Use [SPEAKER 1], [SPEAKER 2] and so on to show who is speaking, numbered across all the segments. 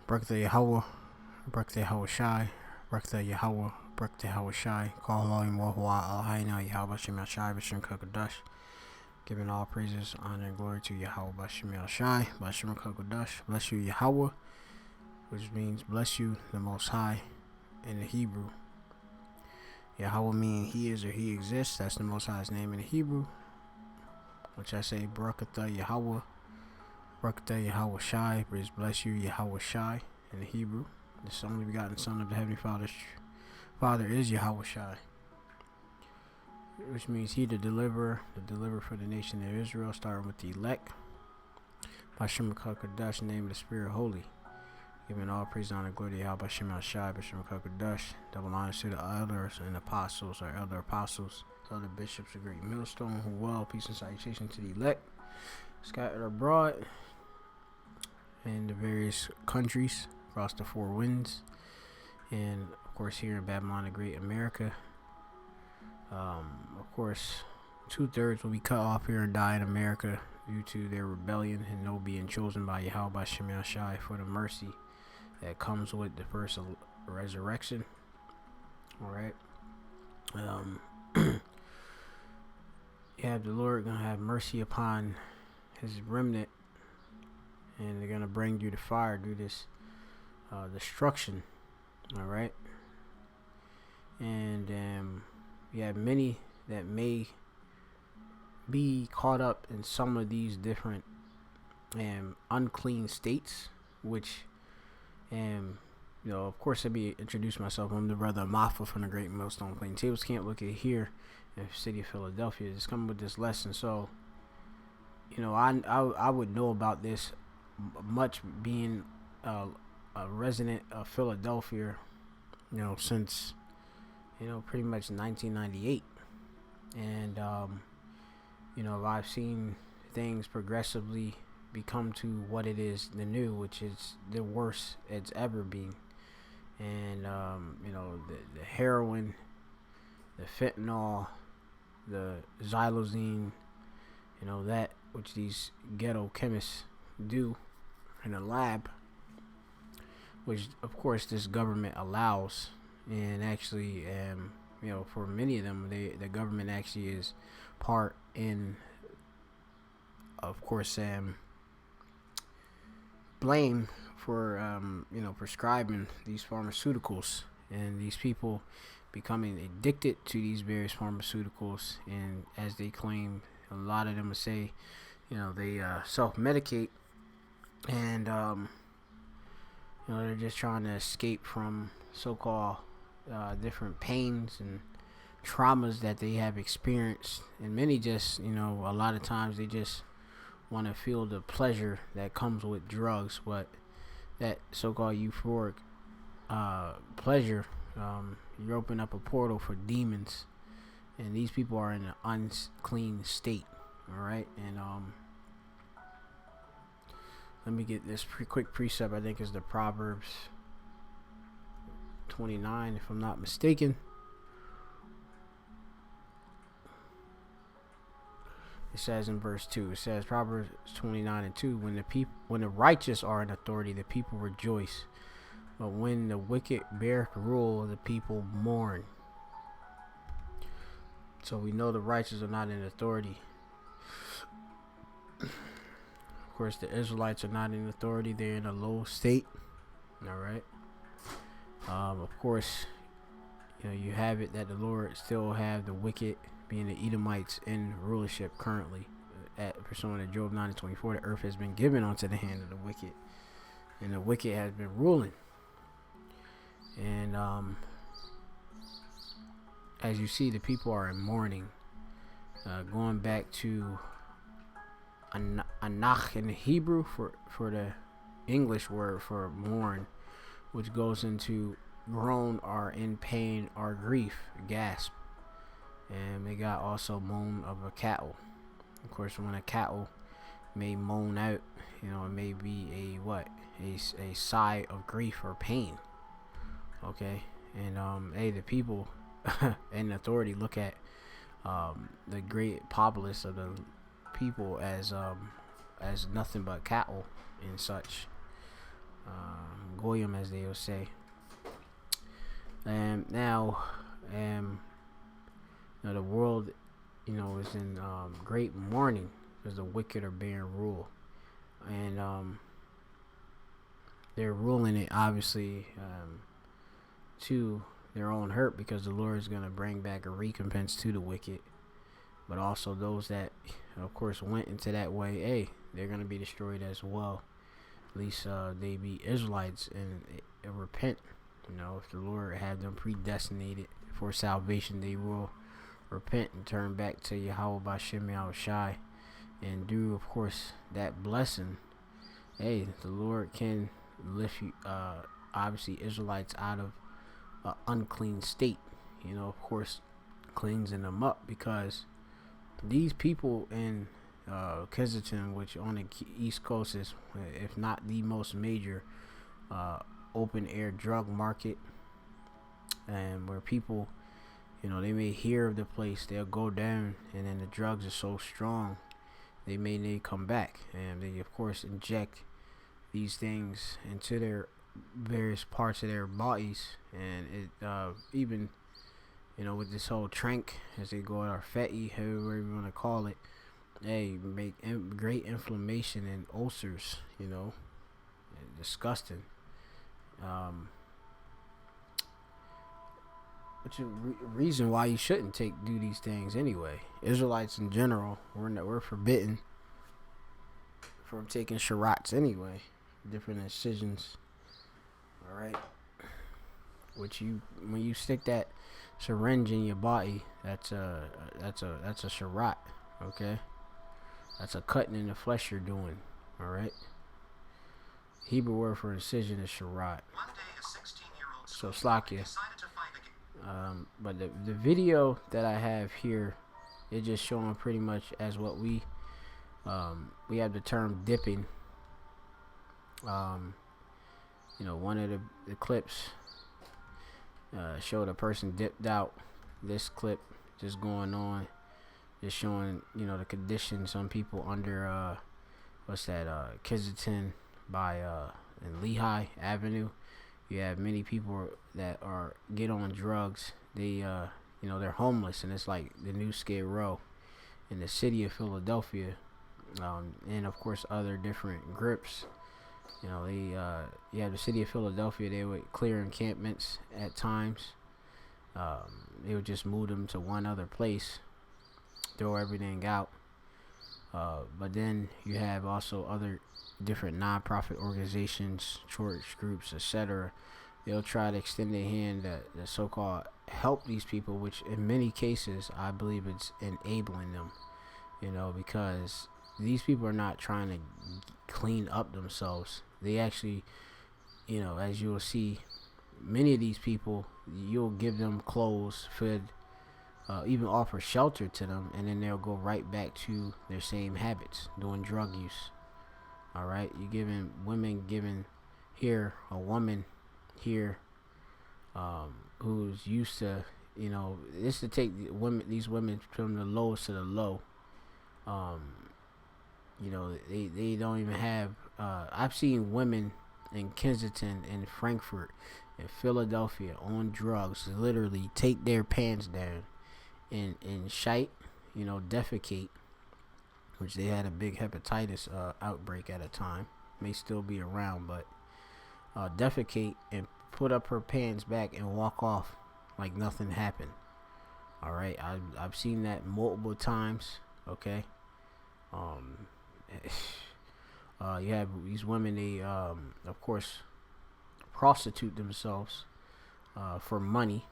[SPEAKER 1] Barakatah Yahweh, Barakatah Yahweh Shai, Barakatah Yahweh, Barakatah Yahweh Shai, Call Elohim Wahwa Alhaina Yahweh Bashem Shai Bashem Kakadash. Giving all praises, honor, and glory to Yahweh Bashem Shai, Bashem Kakadash. Bless you, Yahweh, which means bless you, the Most High, in the Hebrew. Yahweh meaning He is or He exists. That's the Most High's name in the Hebrew, which I say Barakatah Yahweh, Barakatah Yahweh Shai, bless you, Yahweh Shai, in the Hebrew. The only begotten Son of the Heavenly Father is Yahweh Shai, which means He the deliverer for the nation of Israel, starting with the elect. Bashem Kakadash, name of the Spirit Holy. Giving all praise, honor, glory to Yahweh Bashem Shai, Bashem Kakadash. Double honor to the elders and apostles, or elder apostles, elder bishops of Great Millstone, who well, peace and salutation to the elect, scattered abroad in the various countries across the four winds, and of course here in Babylon the Great America. Of course, 2/3 will be cut off here and die in America due to their rebellion and no being chosen by Yahweh Bashem Shai for the mercy that comes with the first resurrection. Alright. The Lord gonna have mercy upon His remnant, and they're gonna bring you to fire, do this destruction. Alright. And you have many that may be caught up in some of these different unclean states, which of course, let me introduce myself. I'm the brother Mafa from the Great Millstone Plaintables Camp. Look at here in the city of Philadelphia. Just coming with this lesson. So, I would know about this much, being a resident of Philadelphia, since pretty much 1998. And I've seen things progressively become to what it is, the new, which is the worst it's ever been. And the heroin, the fentanyl, the xylazine, that which these ghetto chemists do in a lab, which of course this government allows. And actually, for many of them, the government actually is part in, of course, blame for prescribing these pharmaceuticals, and these people becoming addicted to these various pharmaceuticals. And as they claim, a lot of them will say, they self-medicate, and they're just trying to escape from so-called different pains and traumas that they have experienced. And many just, a lot of times they just want to feel the pleasure that comes with drugs, but that so-called euphoric pleasure, you open up a portal for demons, and these people are in an unclean state. All right. And let me get this quick precept. I think is the Proverbs 29, if I'm not mistaken. It says in verse 2, it says, Proverbs 29:2, when the righteous are in authority, the people rejoice, but when the wicked bear rule, the people mourn. So we know the righteous are not in authority. Of course, the Israelites are not in authority. They're in a low state. All right. Of course, you have it that the Lord still have the wicked, being the Edomites, in rulership currently. Pursuant to Job 9:24, the earth has been given unto the hand of the wicked, and the wicked has been ruling. And as you see, the people are in mourning. Going back to anach in the Hebrew for the English word for mourn, which goes into groan or in pain or grief, gasp. And they got also moan of a cattle. Of course, when a cattle may moan out, it may be a sigh of grief or pain. Okay. And the people in authority look at the great populace of the people as nothing but cattle and such. goyim, as they will say. And now, the world, is in great mourning because the wicked are being ruled, and they're ruling it obviously to their own hurt, because the Lord is going to bring back a recompense to the wicked, but also those that, of course, went into that way, hey, they're going to be destroyed as well. At least they be Israelites and repent. If the Lord had them predestinated for salvation, they will repent and turn back to Yahweh B'Shem Yahushai, and do, of course, that blessing. Hey, the Lord can lift you, obviously, Israelites out of an unclean state. Of course, cleansing them up, because these people in Kensington, which on the East Coast is, if not the most major open air drug market, and where people, they may hear of the place, they'll go down, and then the drugs are so strong, they may come back, and they, of course, inject these things into their various parts of their bodies, and it even, with this whole trank, as they go, or fetty, however you want to call it, they make great inflammation and ulcers, disgusting. Which is reason why you shouldn't do these things anyway. Israelites in general, we're forbidden from taking sharats anyway, different incisions. All right, when you stick that syringe in your body, that's a sharat. Okay, that's a cutting in the flesh you're doing. All right. Hebrew word for incision is sharat. So slakia. But the video that I have here, it's just showing pretty much as what we have the term dipping. One of the clips showed a person dipped out. This clip just going on, just showing the condition some people under Kensington by in Lehigh Avenue. You have many people that get on drugs. They they're homeless, and it's like the new Skid Row in the city of Philadelphia, and of course other different grips. You have the city of Philadelphia. They would clear encampments at times. They would just move them to one other place, throw everything out. But then you have also other different non-profit organizations, church groups, etc. They'll try to extend their hand to so-called help these people, which in many cases I believe it's enabling them, because these people are not trying to clean up themselves. They actually, as you will see, many of these people, you'll give them clothes, food, even offer shelter to them, and then they'll go right back to their same habits, doing drug use. All right, you're giving a woman here, who's used to, this to take these women from the lowest to the low. They don't even have. I've seen women in Kensington, in Frankfurt, in Philadelphia on drugs literally take their pants down and shite, defecate, which they had a big hepatitis outbreak at a time, may still be around, but defecate and put up her pants back and walk off like nothing happened. All right, I've seen that multiple times. Okay, you have these women, they of course prostitute themselves for money,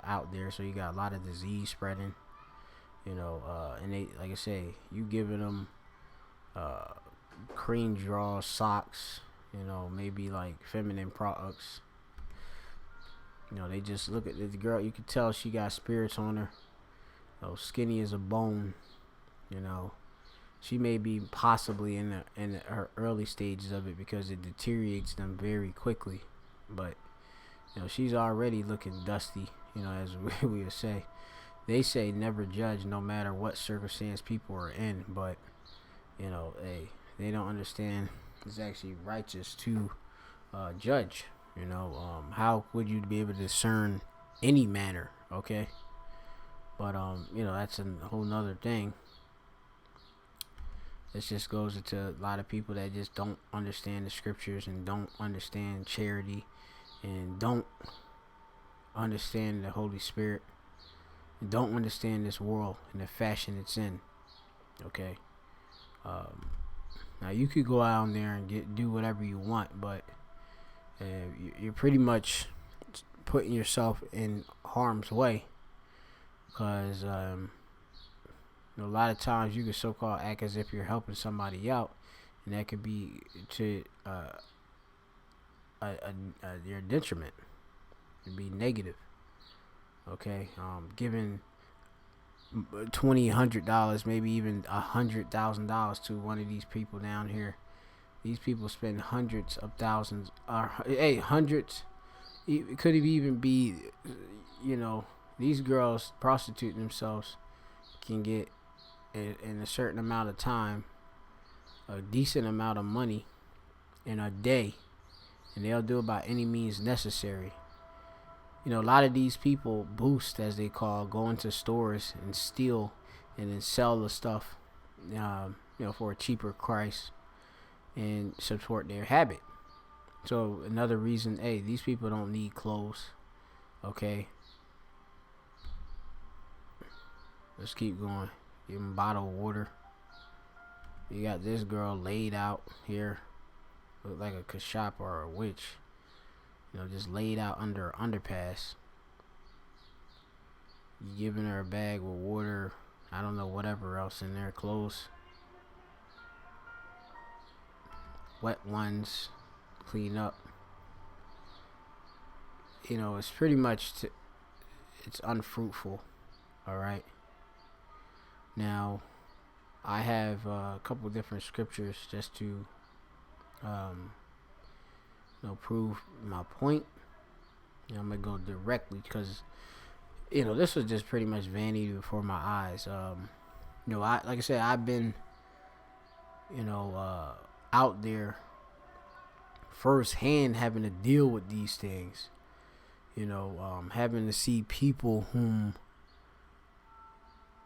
[SPEAKER 1] out there. So you got a lot of disease spreading, and they, like I say, you giving them cream draw socks, maybe like feminine products. They just look at the girl, you can tell she got spirits on her, skinny as a bone. She may be possibly in her early stages of it, because it deteriorates them very quickly, but she's already looking dusty, as we would say. They say never judge, no matter what circumstance people are in, but hey, they don't understand it's actually righteous to judge. How would you be able to discern any manner? Okay, but that's a whole nother thing. This just goes into a lot of people that just don't understand the scriptures and don't understand charity and don't understand the Holy Spirit and don't understand this world and the fashion it's in. Okay. Now you could go out there and do whatever you want, but you're pretty much putting yourself in harm's way because a lot of times you can so-called act as if you're helping somebody out, and that could be to your detriment. It'd be negative. Okay, giving $2,000, maybe even $100,000 to one of these people down here. These people spend hundreds of thousands, hundreds. It could even be, these girls prostituting themselves can get in a certain amount of time a decent amount of money in a day, and they'll do it by any means necessary. A lot of these people boost, as they call, go into stores and steal and then sell the stuff, for a cheaper price and support their habit. So another reason, these people don't need clothes. Okay, let's keep going. Give them a bottle of water. You got this girl laid out here, look like a kashap or a witch. Just laid out under an underpass. You giving her a bag with water, I don't know, whatever else in there, clothes, wet ones, clean up. It's pretty much it's unfruitful. All right. Now, I have a couple different scriptures just to prove my point. I'm gonna go directly because this was just pretty much vanity before my eyes. Like I said, I've been out there firsthand having to deal with these things. Having to see people whom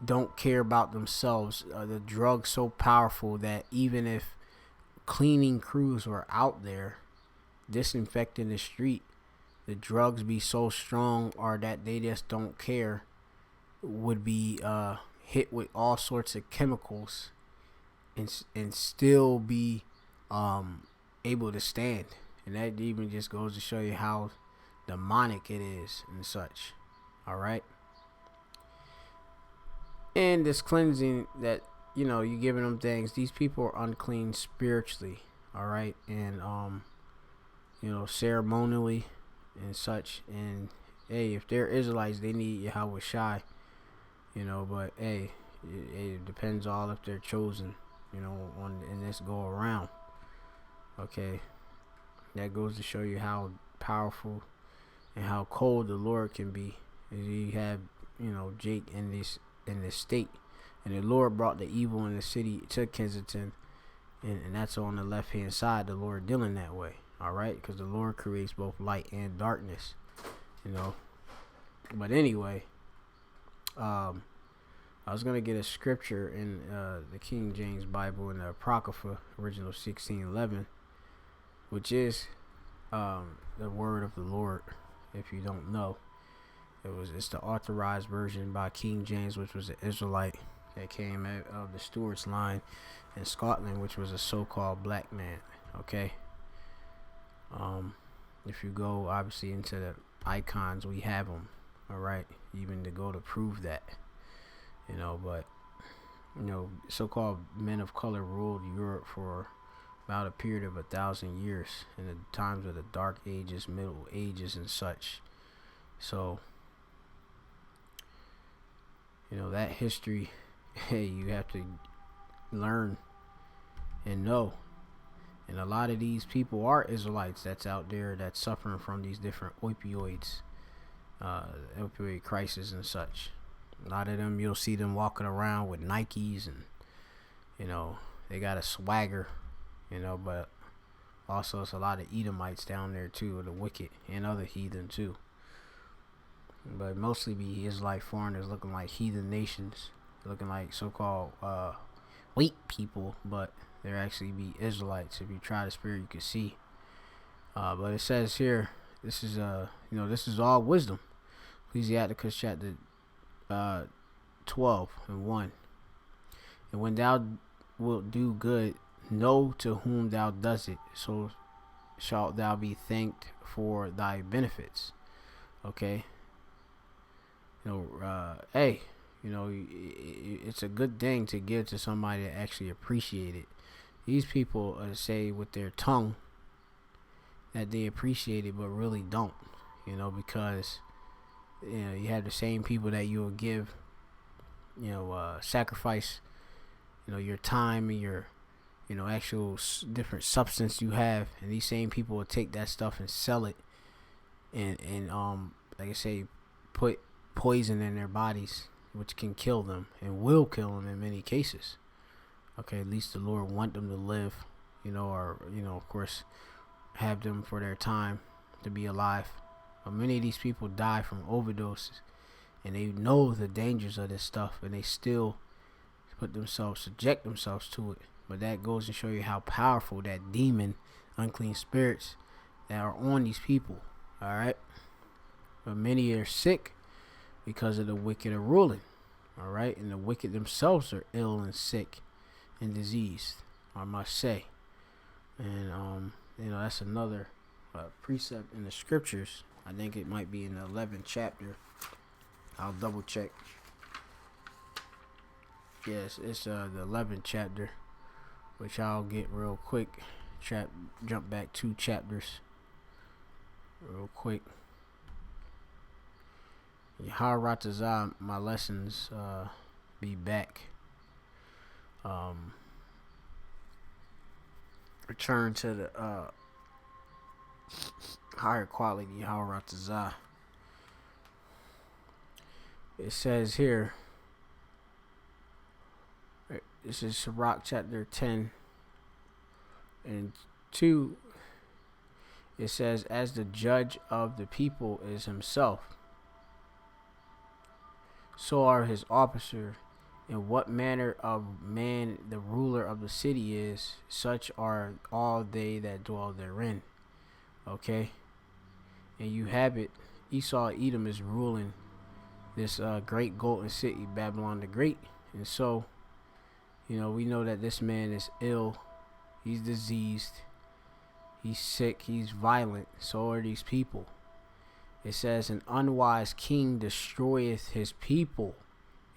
[SPEAKER 1] don't care about themselves. The drug's so powerful that even if cleaning crews were out there disinfecting the street, the drugs be so strong or that they just don't care, would be hit with all sorts of chemicals and still be able to stand. And that even just goes to show you how demonic it is and such. All right. And this cleansing that you're giving them things, these people are unclean spiritually. All right. And ceremonially and such. And if they're Israelites, they need Yahweh Shai. But it depends all if they're chosen, in this go around. Okay. That goes to show you how powerful and how cold the Lord can be. You have, Jake in this state, and the Lord brought the evil in the city to Kensington, and that's on the left hand side. The Lord dealing that way. All right, because the Lord creates both light and darkness. But anyway, I was gonna get a scripture in the King James Bible in the Apocrypha, original 1611, which is the word of the Lord. If you don't know, it's the authorized version by King James, which was an Israelite that came out of the Stuart's line in Scotland, which was a so-called black man. Okay. If you go obviously into the icons, we have them. All right, even to go to prove that. But so-called men of color ruled Europe for about a period of 1,000 years in the times of the Dark Ages, Middle Ages, and such. So, that history, you have to learn and know. And a lot of these people are Israelites that's out there that's suffering from these different opioid crisis and such. A lot of them, you'll see them walking around with Nikes and, they got a swagger, but Also, it's a lot of Edomites down there too, the wicked and other heathen too. But mostly be Israelite foreigners looking like heathen nations, looking like so-called white people, but they're actually be Israelites. If you try the spirit, you can see. But it says here, this is this is all wisdom. Ecclesiasticus chapter 12:1. And when thou wilt do good, know to whom thou does it, so shalt thou be thanked for thy benefits. Okay. Hey, it's a good thing to give to somebody that actually appreciate it. These people say with their tongue that they appreciate it, but really don't. Because you have the same people that you will give, sacrifice, your time and your, actual different substance you have, and these same people will take that stuff and sell it, and like I say, put poison in their bodies, which can kill them and will kill them in many cases. Okay, at least the Lord want them to live, or of course, have them for their time to be alive. But many of these people die from overdoses, and they know the dangers of this stuff, and they still subject themselves to it. But that goes to show you how powerful that demon, unclean spirits that are on these people. All right, but many are sick because of the wicked are ruling. All right, and the wicked themselves are ill and sick and diseased, I must say. And that's another precept in the scriptures. I think it might be in the 11th chapter. I'll double check. Yes, it's the 11th chapter, which I'll get real quick. Jump back 2 chapters real quick. Yaharatazah, my lessons be back. Return to the higher quality Yaharatazah. It says here, this is Sirach chapter 10 and 2. It says, as the judge of the people is himself, so are his officer. In what manner of man the ruler of the city is, such are all they that dwell therein. Okay? And you have it, Esau Edom is ruling this great golden city, Babylon the Great. And so, we know that this man is ill, he's diseased, he's sick, he's violent. So are these people. It says, an unwise king destroyeth his people,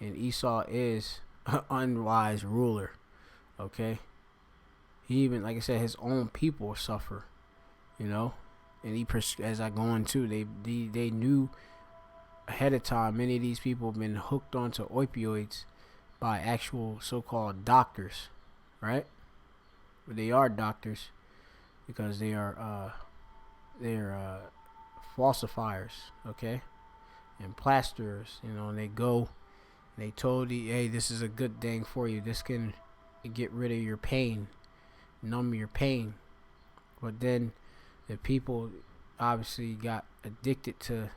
[SPEAKER 1] and Esau is an unwise ruler. Okay? He even, like I said, his own people suffer, and he, as I go into, they knew ahead of time. Many of these people have been hooked onto opioids by actual so-called doctors, right? But they are doctors because they're falsifiers, okay, and plasterers, and they go, and they told you, hey, this is a good thing for you. This can get rid of your pain, numb your pain. But then the people obviously got addicted to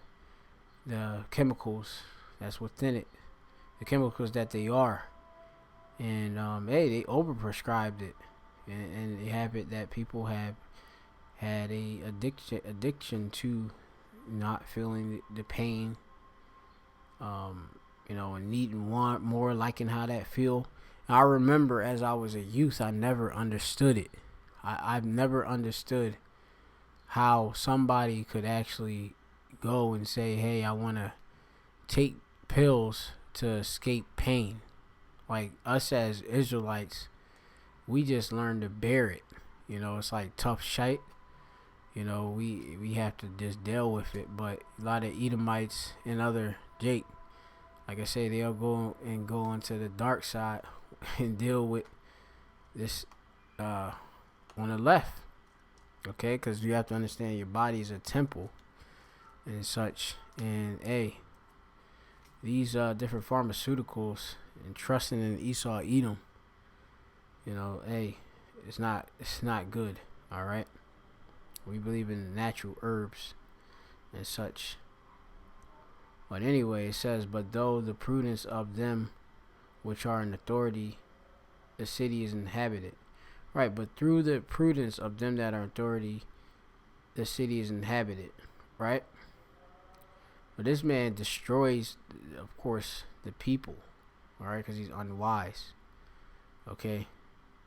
[SPEAKER 1] the chemicals that's within it, the chemicals that they are, and they overprescribed it, and they have it that people have had a addiction to not feeling the pain, and needing want more, liking how that feel. And I remember as I was a youth, I never understood it. I've never understood how somebody could actually go and say, hey, I want to take pills to escape pain. Like us as Israelites, we just learn to bear it. It's like tough shite. We have to just deal with it. But a lot of Edomites and other Jake, like I say, they'll go into the dark side and deal with this on the left. Okay, because you have to understand your body is a temple and such. And these different pharmaceuticals and trusting in Esau Edom, it's not good. All right. We believe in natural herbs and such. But anyway, it says, but though the prudence of them which are in authority, the city is inhabited. Right, but through the prudence of them that are in authority, the city is inhabited. Right? But this man destroys, of course, the people. Alright, because he's unwise. Okay?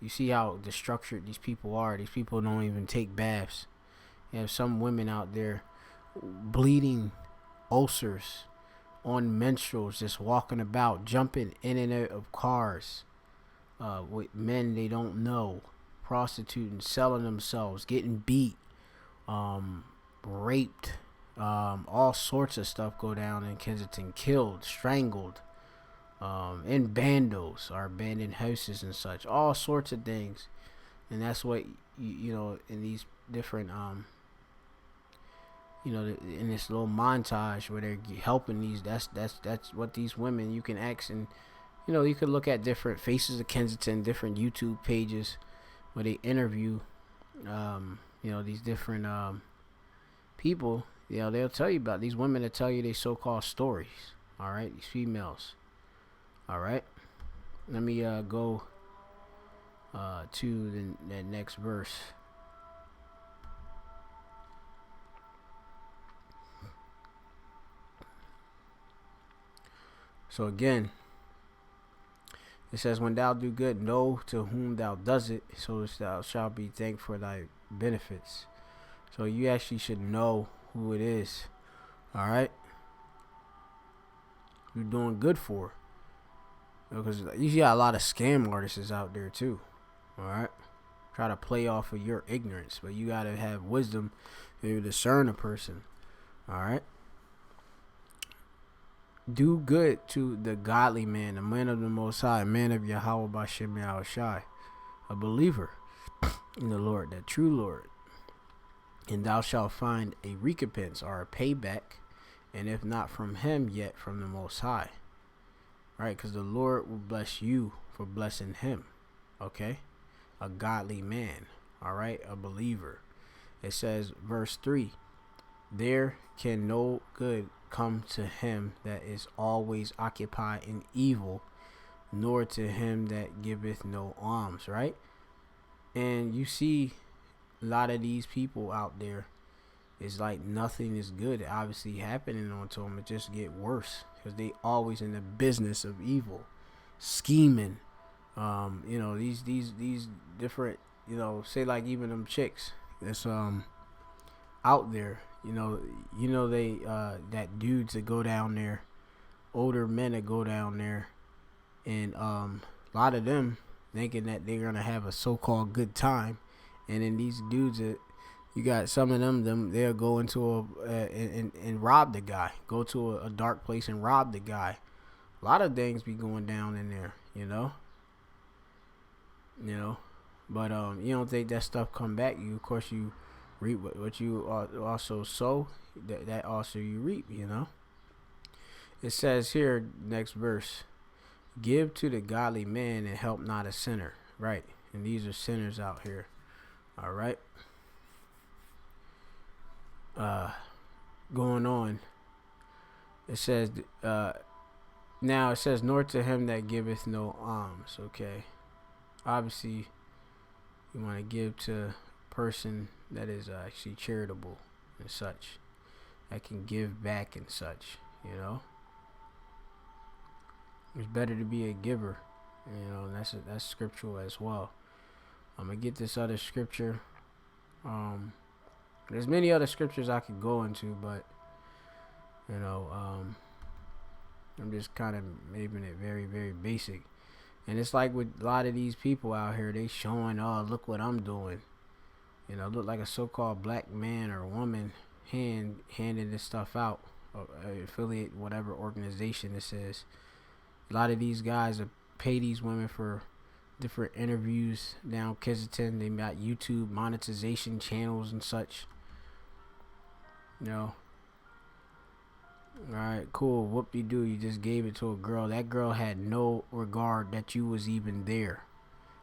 [SPEAKER 1] You see how destructured these people are. These people don't even take baths. You have some women out there bleeding ulcers on menstruals, just walking about, jumping in and out of cars with men they don't know, prostituting, selling themselves, getting beat, raped, all sorts of stuff go down in Kensington, killed, strangled, in bandos or abandoned houses and such, all sorts of things. And that's what you know in these different in this little montage where they're helping these, that's what these women, you can ask, and you could look at different Faces of Kensington, different YouTube pages where they interview these different people. They'll tell you about these women that tell you their so-called stories. All right, these females. All right, let me go to the next verse. So again, it says, when thou do good, know to whom thou does it, so thou shalt be thanked for thy benefits. So you actually should know who it is. All right, you're doing good for, because you got a lot of scam artists out there too. All right, try to play off of your ignorance, but you gotta have wisdom to discern a person. All right. Do good to the godly man, the man of the Most High, man of Yahweh Bashem Yahushai, a believer in the Lord, the true Lord. And thou shalt find a recompense or a payback, and if not from him, yet from the Most High. Right? Because the Lord will bless you for blessing him. Okay? A godly man. All right? A believer. It says, verse 3, there can no good come to him that is always occupied in evil, nor to him that giveth no alms. Right? And you see a lot of these people out there, it's like nothing is good obviously happening onto them. It just get worse because they always in the business of evil, scheming. These different, say like even them chicks that's out there. They that dudes that go down there, older men that go down there, and a lot of them thinking that they're gonna have a so-called good time, and then these dudes that you got, some of them they'll go into and rob the guy, go to a dark place and rob the guy. A lot of things be going down in there, but you don't think that stuff come back. You, of course, you reap what you also sow, that also you reap. It says here, next verse, give to the godly man and help not a sinner. Right? And these are sinners out here. All right. Going on, it says now it says, nor to him that giveth no alms. Okay, obviously you want to give to a person that is actually charitable and such, that can give back and such. It's better to be a giver. And that's scriptural as well. I'm gonna get this other scripture. There's many other scriptures I could go into, but I'm just kind of making it very, very basic. And it's like with a lot of these people out here, they showing, oh, look what I'm doing. Look like a so-called black man or woman handing this stuff out, or affiliate whatever organization this is. A lot of these guys pay these women for different interviews down Kensington. They got YouTube monetization channels and such. Alright, cool. Whoop-de-doo, you just gave it to a girl. That girl had no regard that you was even there.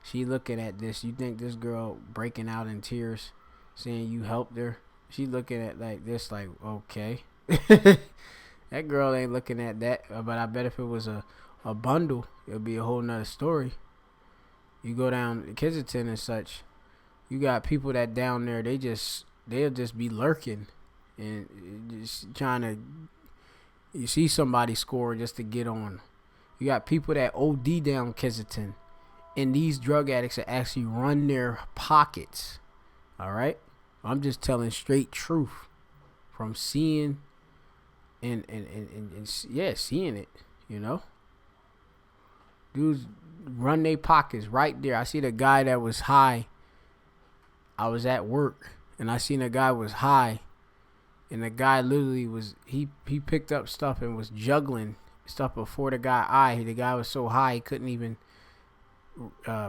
[SPEAKER 1] She looking at this. You think this girl breaking out in tears Seeing you helped her, she looking at like this, like, okay. That girl ain't looking at that. But I bet if it was a bundle, it'll be a whole nother story. You go down to Kensington and such, you got people that down there, they'll just be lurking and just trying to, you see somebody score just to get on. You got people that OD down Kensington, and these drug addicts that actually run their pockets. All right, I'm just telling straight truth from seeing and yeah, seeing it. You know, dudes run their pockets right there. I see the guy that was high. I was at work and I seen a guy was high, and the guy literally was he picked up stuff and was juggling stuff before the guy. The guy was so high he couldn't even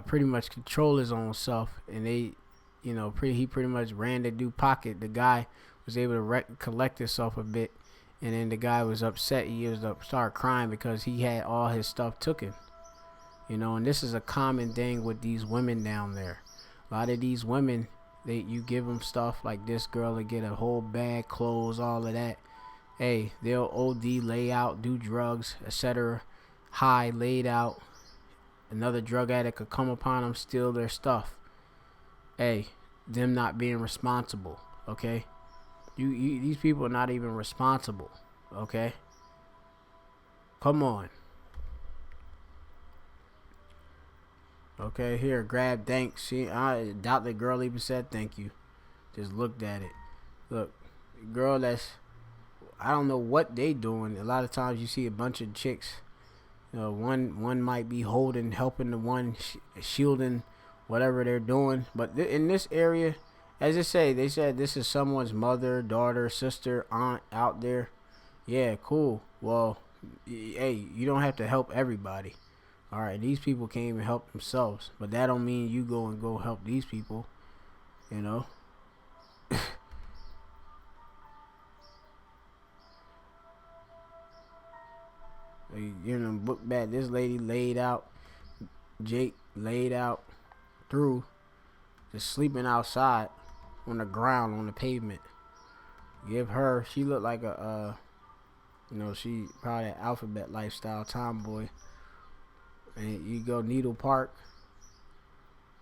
[SPEAKER 1] pretty much control his own self, and he pretty much ran the dude pocket. The guy was able to collect himself a bit, and then the guy was upset. He was started crying because he had all his stuff taken. And this is a common thing with these women down there. A lot of these women, you give them stuff like this girl to get a whole bag, clothes, all of that. Hey, they'll OD, lay out, do drugs, etc. High, laid out. Another drug addict could come upon them, steal their stuff. Hey, them not being responsible, okay? These people are not even responsible, okay? Come on. Okay, here, grab, thanks. I doubt the girl even said thank you. Just looked at it. Look, girl I don't know what they doing. A lot of times you see a bunch of chicks. One might be helping the one, shielding whatever they're doing. But in this area, as they said this is someone's mother, daughter, sister, aunt out there. Yeah, cool. Well, hey, you don't have to help everybody. All right, these people can't even help themselves, but that don't mean you go help these people. Book back. This lady laid out. Jake laid out through, just sleeping outside on the ground on the pavement. Give her. She looked like she probably an alphabet lifestyle tomboy. And you go Needle Park.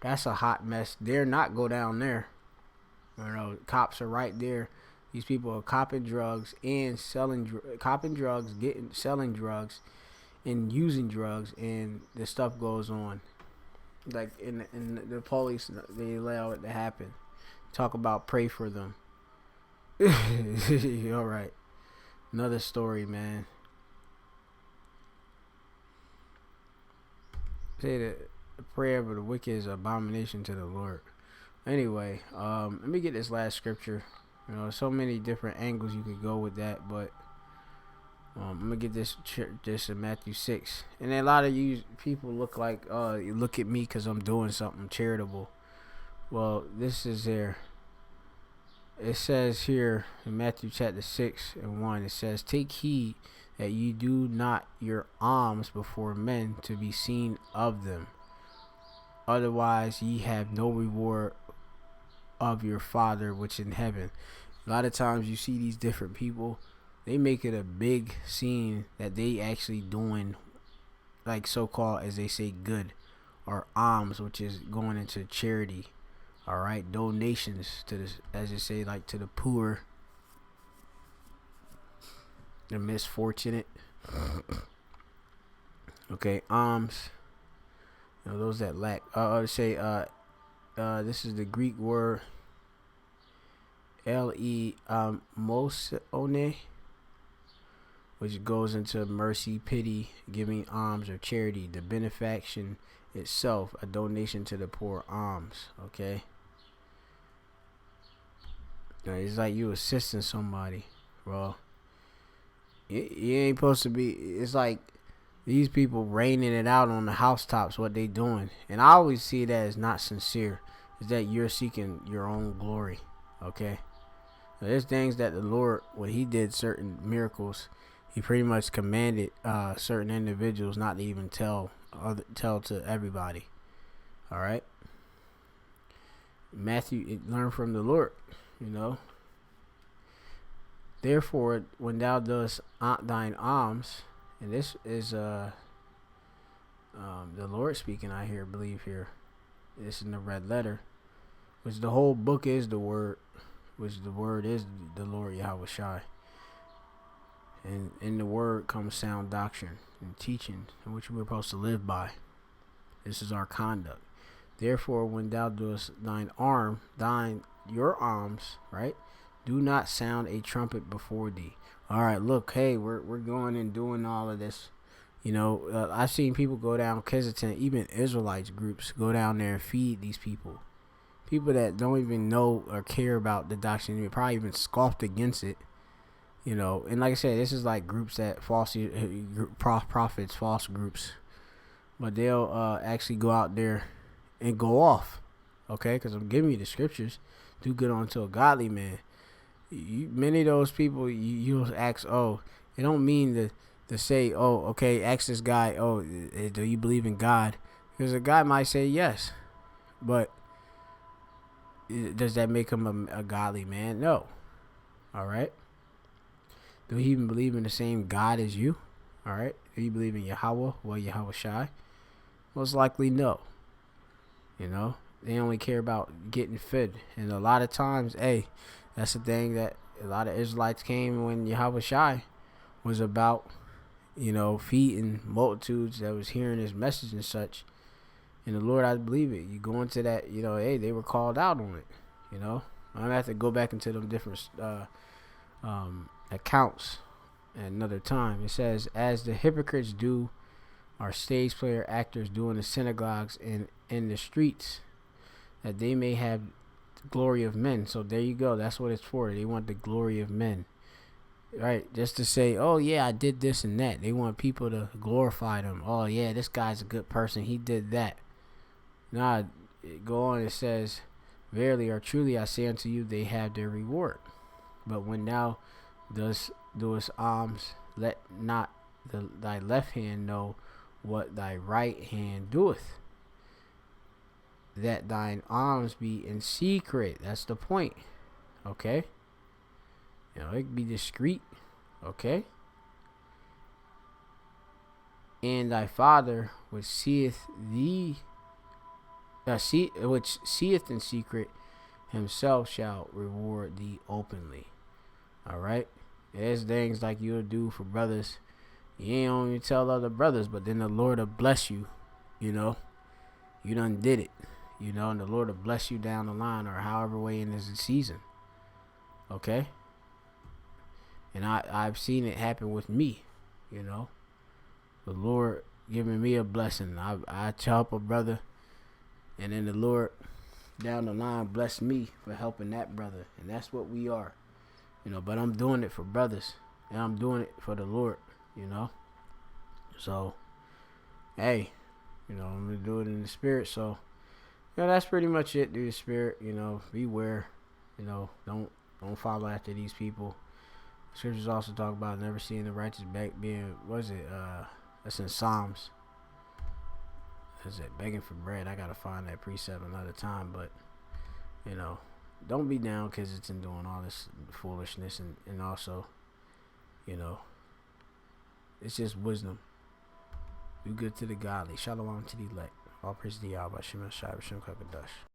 [SPEAKER 1] That's a hot mess. Dare not go down there. Cops are right there. These people are copping drugs and selling drugs, selling drugs, and using drugs, and the stuff goes on. Like in the police, they allow it to happen. Talk about pray for them. All right, another story, man. Say that the prayer of the wicked is an abomination to the Lord. Anyway, let me get this last scripture. So many different angles you could go with that, but I'm gonna get this in Matthew 6. And a lot of you people look like, you look at me because I'm doing something charitable. Well, this is there. It says here in Matthew chapter 6 and 1, it says, "Take heed that you do not your alms before men to be seen of them. Otherwise ye have no reward of your Father which in heaven." A lot of times you see these different people, they make it a big scene that they actually doing, like so-called, as they say, good, or alms, which is going into charity. All right, donations to this, as they say, like to the poor, the misfortunate. Okay, alms. Those that lack. This is the Greek word mosone, which goes into mercy, pity, giving alms or charity, the benefaction itself, a donation to the poor, alms. Okay, it's like you assisting somebody, bro. You ain't supposed to be. It's like these people raining it out on the housetops, what they doing. And I always see that as not sincere. Is that you're seeking your own glory. Okay? Now, there's things that the Lord, when he did certain miracles, he pretty much commanded certain individuals not to even tell to everybody. All right? Matthew, learn from the Lord, you know. Therefore, when thou doest thine alms, and this is the Lord speaking, I hear, believe here. This in the red letter, which the whole book is the word, which the word is the Lord Yahweh Shai. And in the word comes sound doctrine and teaching, in which we're supposed to live by. This is our conduct. Therefore, when thou doest your alms, right? Do not sound a trumpet before thee. All right, look, hey, we're going and doing all of this. You know, I've seen people go down Kizatan, even Israelites groups go down there and feed these people. People that don't even know or care about the doctrine, they probably even scoffed against it. You know, and like I said, this is like groups that prophets, false groups, but they'll actually go out there and go off, okay? Because I'm giving you the scriptures. Do good unto a godly man. Many of those people, you'll ask, oh, it don't mean to say, oh, okay, ask this guy, oh, do you believe in God? Because a guy might say yes, but does that make him a godly man? No. All right. Do he even believe in the same God as you? All right. Do you believe in Yahweh? Well, Yahweh Shai? Most likely no. You know, they only care about getting fed. And a lot of times, hey, that's the thing that a lot of Israelites came when Yahweh Shai was about, you know, feeding multitudes that was hearing his message and such. And the Lord, I believe it. You go into that, you know, hey, they were called out on it. You know, I'm going to have to go back into them different accounts at another time. It says, as the hypocrites do, our stage player actors do in the synagogues and in the streets, that they may have the glory of men. So there you go. That's what it's for. They want the glory of men, right? Just to say, oh yeah, I did this and that. They want people to glorify them. Oh yeah, this guy's a good person, he did that. Nah, go on. It says, verily or truly I say unto you, they have their reward. But when thou doest alms, let not thy left hand know what thy right hand doeth, that thine alms be in secret. That's the point. Okay? You know, it can be discreet. Okay? And thy Father which seeth in secret, himself shall reward thee openly. Alright? There's things like you'll do for brothers. You ain't only tell other brothers, but then the Lord will bless you. You know? You done did it. You know, and the Lord will bless you down the line or however way in this season. Okay? And I've seen it happen with me. You know? The Lord giving me a blessing. I help a brother, and then the Lord down the line bless me for helping that brother. And that's what we are. You know, but I'm doing it for brothers, and I'm doing it for the Lord, you know. So, hey, you know, I'm going to do it in the spirit. So, you know, that's pretty much it. Do the spirit, you know, beware, you know, don't follow after these people. Scriptures also talk about never seeing the righteous being, that's in Psalms. Is it begging for bread? I got to find that precept another time, but, you know, don't be down because it's in doing all this foolishness, and also, you know, it's just wisdom. Do good to the godly. Shalom to the elect. All praise to Yahweh. Shem Shai B'Shem Kakadash.